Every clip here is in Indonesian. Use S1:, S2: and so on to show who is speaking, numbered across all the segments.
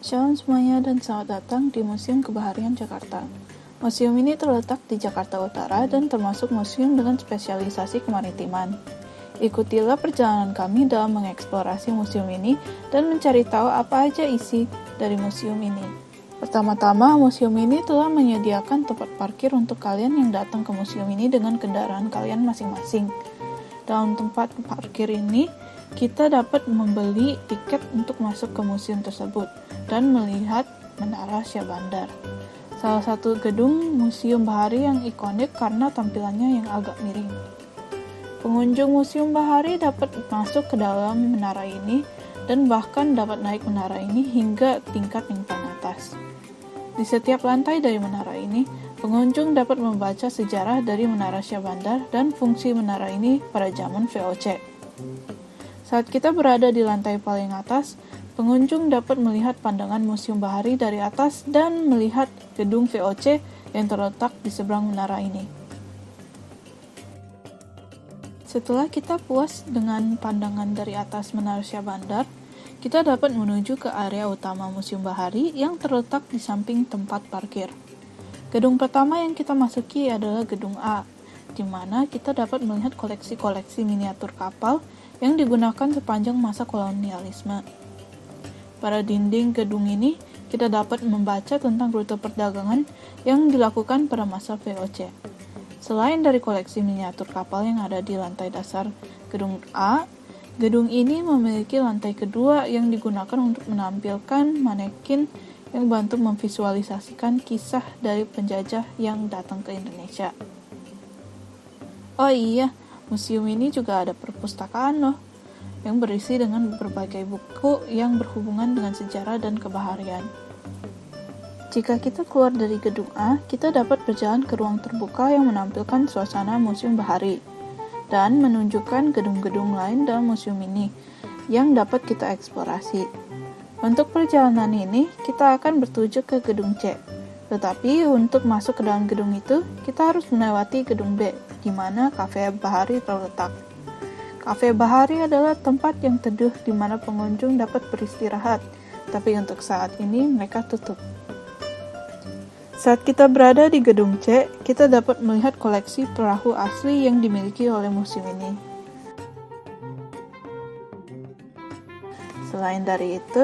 S1: Shalom semuanya dan selamat datang di Museum Kebaharian Jakarta. Museum ini terletak di Jakarta Utara dan termasuk museum dengan spesialisasi kemaritiman. Ikutilah perjalanan kami dalam mengeksplorasi museum ini dan mencari tahu apa aja isi dari museum ini. Pertama-tama, museum ini telah menyediakan tempat parkir untuk kalian yang datang ke museum ini dengan kendaraan kalian masing-masing. Dalam tempat parkir ini, kita dapat membeli tiket untuk masuk ke museum tersebut dan melihat Menara Syah Bandar, salah satu gedung museum bahari yang ikonik karena tampilannya yang agak miring. Pengunjung museum bahari dapat masuk ke dalam menara ini dan bahkan dapat naik menara ini hingga tingkat yang paling atas. Di setiap lantai dari menara ini, pengunjung dapat membaca sejarah dari Menara Syah Bandar dan fungsi menara ini pada zaman VOC. Saat kita berada di lantai paling atas, pengunjung dapat melihat pandangan museum bahari dari atas dan melihat gedung VOC yang terletak di seberang menara ini. Setelah kita puas dengan pandangan dari atas Menara Syah Bandar, kita dapat menuju ke area utama museum bahari yang terletak di samping tempat parkir. Gedung pertama yang kita masuki adalah Gedung A, di mana kita dapat melihat koleksi-koleksi miniatur kapal yang digunakan sepanjang masa kolonialisme. Pada dinding gedung ini, kita dapat membaca tentang rute perdagangan yang dilakukan pada masa VOC. Selain dari koleksi miniatur kapal yang ada di lantai dasar Gedung A, gedung ini memiliki lantai kedua yang digunakan untuk menampilkan manekin yang bantu memvisualisasikan kisah dari penjajah yang datang ke Indonesia. Oh iya, museum ini juga ada perpustakaan loh, yang berisi dengan berbagai buku yang berhubungan dengan sejarah dan kebaharian. Jika kita keluar dari Gedung A, kita dapat berjalan ke ruang terbuka yang menampilkan suasana museum bahari dan menunjukkan gedung-gedung lain dalam museum ini yang dapat kita eksplorasi. Untuk perjalanan ini, kita akan bertuju ke Gedung C. Tetapi untuk masuk ke dalam gedung itu, kita harus melewati Gedung B, di mana Cafe Bahari terletak. Cafe Bahari adalah tempat yang teduh di mana pengunjung dapat beristirahat, tapi untuk saat ini mereka tutup. Saat kita berada di Gedung C, kita dapat melihat koleksi perahu asli yang dimiliki oleh museum ini. Selain dari itu,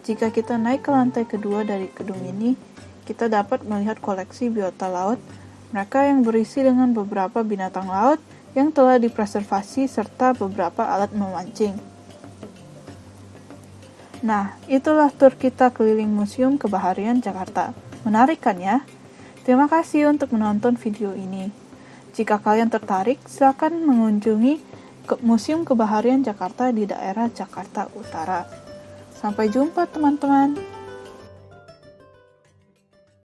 S1: jika kita naik ke lantai kedua dari gedung ini, kita dapat melihat koleksi biota laut, mereka yang berisi dengan beberapa binatang laut yang telah dipreservasi serta beberapa alat memancing. Nah, itulah tur kita keliling Museum Kebaharian Jakarta. Menarik kan ya? Terima kasih untuk menonton video ini. Jika kalian tertarik, silakan mengunjungi Museum Kebaharian Jakarta di daerah Jakarta Utara. Sampai jumpa teman-teman.